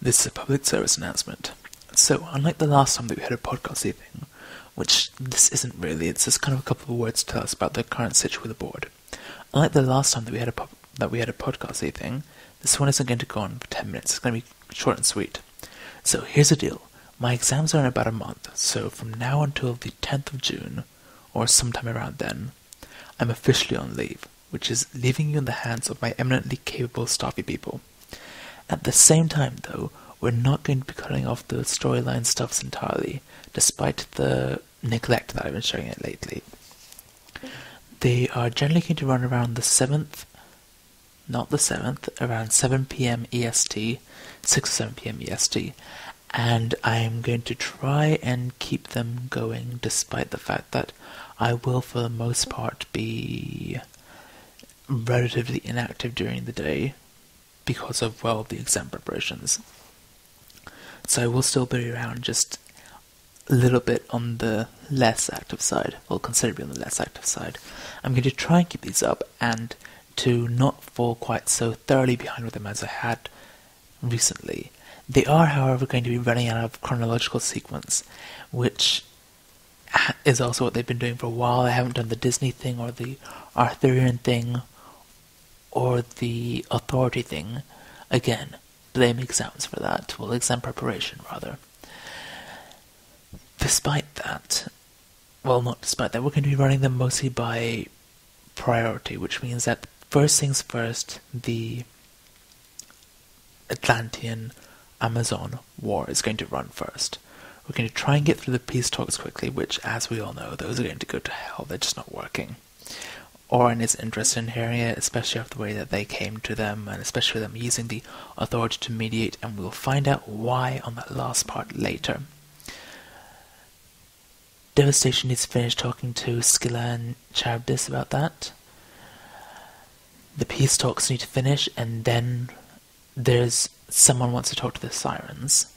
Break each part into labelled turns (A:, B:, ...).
A: This is a public service announcement. So, unlike the last time that we had a podcasty thing, which this isn't really, it's just kind of a couple of words to tell us about the current situation with the board. Unlike the last time that we had a podcasty thing, this one isn't going to go on for 10 minutes. It's going to be short and sweet. So, here's the deal. My exams are in about a month, so from now until the 10th of June, or sometime around then, I'm officially on leave, which is leaving you in the hands of my eminently capable staffy people. At the same time, though, we're not going to be cutting off the storyline stuffs entirely, despite the neglect that I've been showing it lately. They are generally going to run around the 7th, not the 7th, around 7 p.m. EST, 6 or 7 p.m. EST, and I'm going to try and keep them going despite the fact that I will, for the most part, be relatively inactive during the day, because of, well, the exam preparations. So I will still be around, just a little bit on the less active side, well, considerably on the less active side. I'm going to try and keep these up, and to not fall quite so thoroughly behind with them as I had recently. They are, however, going to be running out of chronological sequence, which is also what they've been doing for a while. I haven't done the Disney thing, or the Arthurian thing, or the authority thing. Again, blame exams for that. Well, exam preparation, rather. Despite that, well, not despite that, we're going to be running them mostly by priority, which means that first things first, the Atlantean Amazon war is going to run first. We're going to try and get through the peace talks quickly, which, as we all know, those are going to go to hell. They're just not working. Oren is interested in hearing it, especially after the way that they came to them, and especially them using the authority to mediate, and we'll find out why on that last part later. Devastation needs to finish talking to Scylla and Charybdis about that. The peace talks need to finish, and then there's someone wants to talk to the Sirens,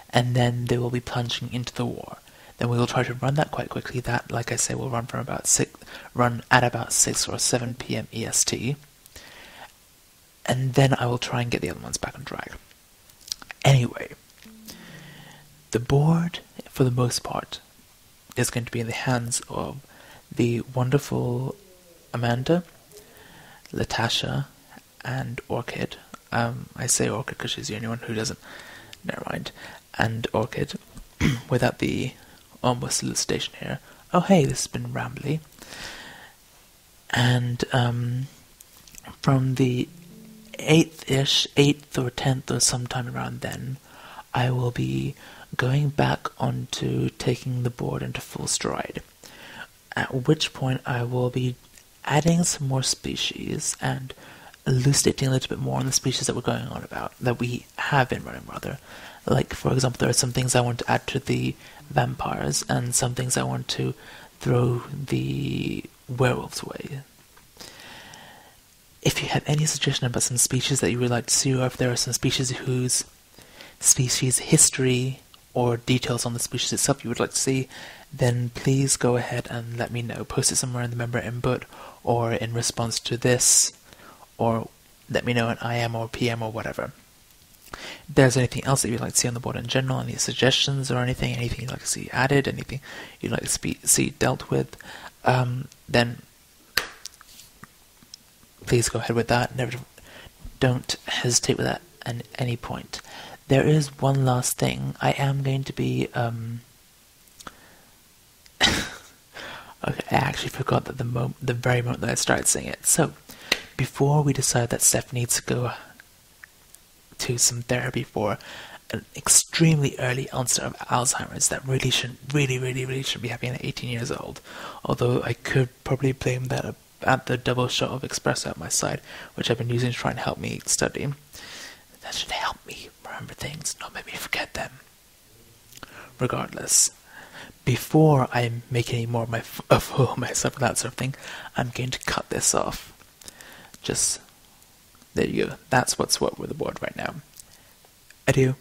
A: and then they will be plunging into the war. Then we will try to run that quite quickly. That, like I say, will run at about 6 or 7 p.m. EST. And then I will try and get the other ones back on track. Anyway, the board, for the most part, is going to be in the hands of the wonderful Amanda, Latasha, and Orchid. I say Orchid because she's the only one who doesn't. Never mind. And Orchid, without the almost elucidation here. Oh hey, this has been rambly. And from the 8th or 10th or sometime around then, I will be going back onto taking the board into full stride. At which point I will be adding some more species and elucidating a little bit more on the species that we're going on about, that we have been running rather. Like, for example, there are some things I want to add to the vampires, and some things I want to throw the werewolves away. If you have any suggestion about some species that you would like to see, or if there are some species whose species history or details on the species itself you would like to see, then please go ahead and let me know. Post it somewhere in the member input, or in response to this, or let me know in IM or PM or whatever. If there's anything else that you'd like to see on the board in general, any suggestions or anything you'd like to see added, anything you'd like to see dealt with, then please go ahead with that. Don't hesitate with that at any point. There is one last thing. I am going to be okay, I actually forgot that the very moment that I started saying it. So, before we decide that Steph needs to go to some therapy for an extremely early onset of Alzheimer's that really shouldn't be happening at 18 years old, although I could probably blame that at the double shot of espresso at my side, which I've been using to try and help me study. That should help me remember things, not make me forget them. Regardless, before I make any more of my fool of myself and that sort of thing, I'm going to cut this off. Just, there you go. That's what's what with the board right now. Adieu.